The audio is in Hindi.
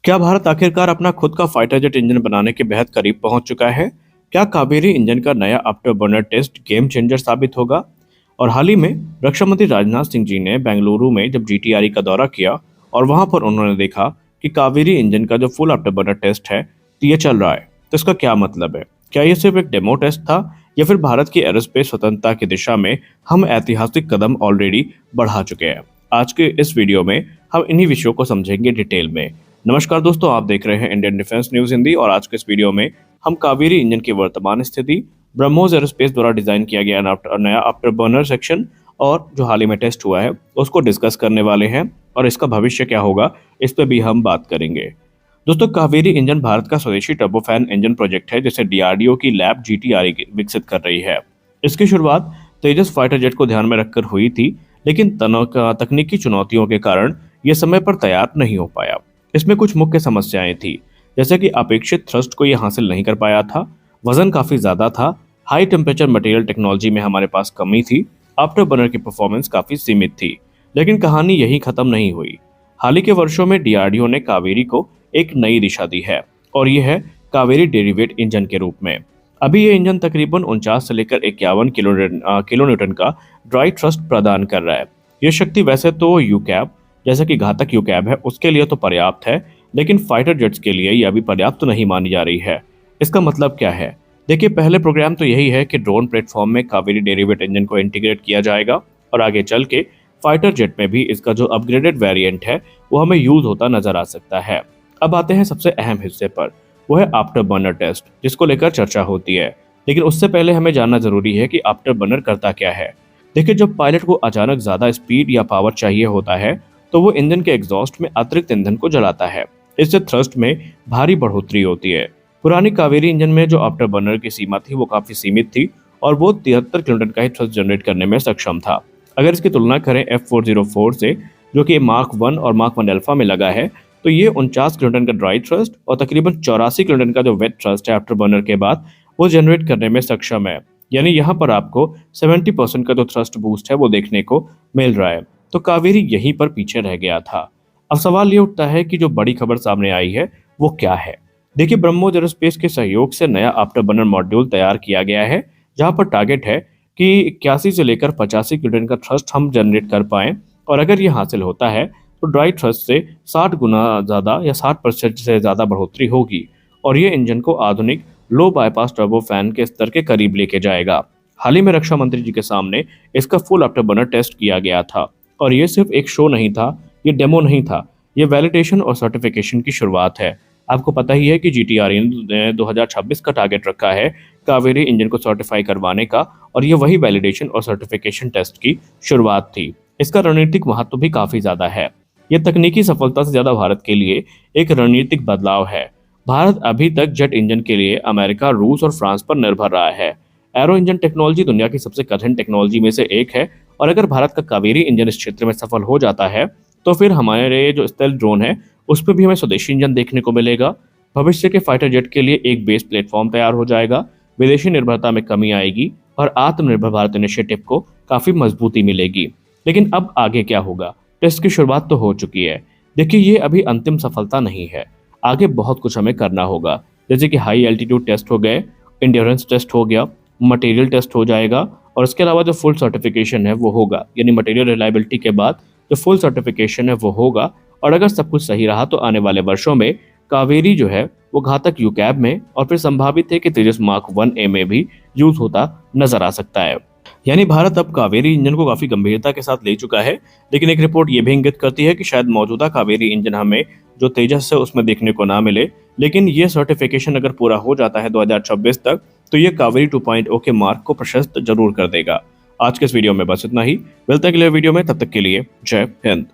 क्या भारत आखिरकार अपना खुद का फाइटर जेट इंजन बनाने के बेहद करीब पहुंच चुका है? क्या कावेरी इंजन का नया after burner test game changer साबित होगा? और हाल ही में रक्षा मंत्री राजनाथ सिंह जी ने बेंगलुरु में जब जीटीआरई का दौरा किया और वहां पर उन्होंने देखा कि कावेरी इंजन का जो फुल आफ्टर बर्नर टेस्ट है तो ये चल रहा है, तो इसका क्या मतलब है? क्या ये सिर्फ एक डेमो टेस्ट था या फिर भारत की एरोस्पेस स्वतंत्रता की दिशा में हम ऐतिहासिक कदम ऑलरेडी बढ़ा चुके हैं? आज के इस वीडियो में हम इन्हीं विषयों को समझेंगे डिटेल में। नमस्कार दोस्तों, आप देख रहे हैं इंडियन डिफेंस न्यूज हिंदी और आज के इस वीडियो में हम कावेरी इंजन की वर्तमान स्थिति, ब्रह्मोस एरोस्पेस द्वारा डिजाइन किया गया नया आफ्टर बर्नर सेक्शन और जो हाल ही में टेस्ट हुआ है उसको डिस्कस करने वाले हैं और इसका भविष्य क्या होगा इस पे भी हम बात करेंगे। दोस्तों, कावेरी इंजन भारत का स्वदेशी टर्बोफैन इंजन प्रोजेक्ट है जिसे डीआरडीओ की लैब जीटीआरई विकसित कर रही है। इसकी शुरुआत तेजस फाइटर जेट को ध्यान में रखकर हुई थी, लेकिन तकनीकी चुनौतियों के कारण यह समय पर तैयार नहीं हो पाया। इसमें कुछ मुख्य समस्याएं थी, जैसे कि अपेक्षित थ्रस्ट को यह हासिल नहीं कर पाया था, वजन काफी ज्यादा था, हाई टेम्परेचर मटेरियल टेक्नोलॉजी में हमारे पास कमी थी, आफ्टर बर्नर की परफॉर्मेंस काफी सीमित थी। लेकिन कहानी यही खत्म नहीं हुई। हाल ही के वर्षों में डीआरडीओ ने कावेरी को एक नई दिशा दी है और यह है कावेरी डेरिवेट इंजन के रूप में। अभी ये इंजन तकरीबन 49 से लेकर 51 किलो न्यूटन का ड्राई थ्रस्ट प्रदान कर रहा है। यह शक्ति वैसे तो यूकैब जैसे कि घातक यूकैब है उसके लिए तो पर्याप्त है, लेकिन फाइटर जेट्स के लिए यह अभी पर्याप्त तो नहीं मानी जा रही है। इसका मतलब क्या है? देखिए, पहले प्रोग्राम तो यही है कि ड्रोन प्लेटफॉर्म में कावेरी डेरिवेट इंजन को इंटीग्रेट किया जाएगा और आगे चल के फाइटर जेट में भी इसका जो अपग्रेडेड वेरिएंट है वो हमें यूज होता नजर आ सकता है। अब आते हैं सबसे अहम हिस्से पर, वो है आफ्टर बर्नर टेस्ट, जिसको लेकर चर्चा होती है। लेकिन उससे पहले हमें जानना जरूरी है कि आफ्टर बर्नर करता क्या है। देखिए, जब पायलट को अचानक ज्यादा स्पीड या पावर चाहिए होता है तो वो इंजन के एग्जॉस्ट में अतिरिक्त ईंधन को जलाता है। इससे थ्रस्ट में भारी बढ़ोतरी होती है। पुरानी कावेरी इंजन में जो आफ्टर बर्नर की सीमा थी वो काफी सीमित थी और वो 73 किलोन्यूटन का ही थ्रस्ट जनरेट करने में सक्षम था। अगर इसकी तुलना करें F404 से, जो कि मार्क 1 और मार्क 1 अल्फा में लगा है, तो ये 49 किलोन्यूटन का ड्राई थ्रस्ट और तकरीबन 84 किलोन्यूटन का जो वेट थ्रस्ट है आफ्टर बर्नर के बाद वो जनरेट करने में सक्षम है। यानी यहाँ पर आपको 70% का जो थ्रस्ट बूस्ट है वो देखने को मिल रहा है। तो कावेरी यहीं पर पीछे रह गया था। अब सवाल ये उठता है कि जो बड़ी खबर सामने आई है वो क्या है। देखिए, ब्रह्मोस एरोस्पेस के सहयोग से नया आफ्टर बर्नर मॉड्यूल तैयार किया गया है, जहां पर टारगेट है कि 81 से लेकर 85 किलोटन का थ्रस्ट हम जनरेट कर पाएं और अगर ये हासिल होता है तो ड्राई थ्रस्ट से 60 गुना ज़्यादा या 60% से ज़्यादा बढ़ोतरी होगी और ये इंजन को आधुनिक लो बाईपास टर्बोफैन के स्तर के करीब लेके जाएगा। हाल ही में रक्षा मंत्री जी के सामने इसका फुल आफ्टर बर्नर टेस्ट किया गया था और ये सिर्फ एक शो नहीं था, ये डेमो नहीं था, ये वैलिडेशन और सर्टिफिकेशन की शुरुआत है। आपको पता ही है कि जीटीआरई ने 2026 का टारगेट रखा है कावेरी इंजन को सर्टिफाई करवाने का और ये वही वैलिडेशन और सर्टिफिकेशन टेस्ट की शुरुआत थी। इसका रणनीतिक महत्व भी काफी ज्यादा है। यह तकनीकी सफलता से ज्यादा भारत के लिए एक रणनीतिक बदलाव है। भारत अभी तक जेट इंजन के लिए अमेरिका, रूस और फ्रांस पर निर्भर रहा है। एरो इंजन टेक्नोलॉजी दुनिया की सबसे कठिन टेक्नोलॉजी में से एक है और अगर भारत का कावेरी इंजन इस क्षेत्र में सफल हो जाता है तो फिर हमारे जो स्टेल्थ ड्रोन है उस पर भी हमें स्वदेशी इंजन देखने को मिलेगा। भविष्य के फाइटर जेट के लिए एक बेस प्लेटफॉर्म तैयार हो जाएगा, विदेशी निर्भरता में कमी आएगी और आत्मनिर्भर भारत इनिशिएटिव को काफी मजबूती मिलेगी। लेकिन अब आगे क्या होगा? टेस्ट की शुरुआत तो हो चुकी है। देखिए, ये अभी अंतिम सफलता नहीं है, आगे बहुत कुछ हमें करना होगा, जैसे कि हाई एल्टीट्यूड टेस्ट हो गए, इंड्योरेंस टेस्ट हो गया, मटेरियल टेस्ट हो जाएगा और इसके अलावा जो फुल सर्टिफिकेशन है वो होगा, यानी मटेरियल रिलायबिलिटी के बाद जो फुल सर्टिफिकेशन है वो होगा। और अगर सब कुछ सही रहा तो आने वाले वर्षों में कावेरी जो है वो घातक यूकैब में और फिर संभावित है कि तेजस मार्क 1A में भी यूज होता नजर आ सकता है। यानी भारत अब कावेरी इंजन को काफी गंभीरता के साथ ले चुका है, लेकिन एक रिपोर्ट ये भी इंगित करती है कि शायद मौजूदा कावेरी इंजन हमें जो तेजस है उसमें देखने को ना मिले। लेकिन ये सर्टिफिकेशन अगर पूरा हो जाता है 2026 तक तो ये कावेरी 2.0 के मार्क को प्रशस्त जरूर कर देगा। आज के इस वीडियो में बस इतना ही। मिलते हैं अगले वीडियो में, तब तक के लिए जय हिंद।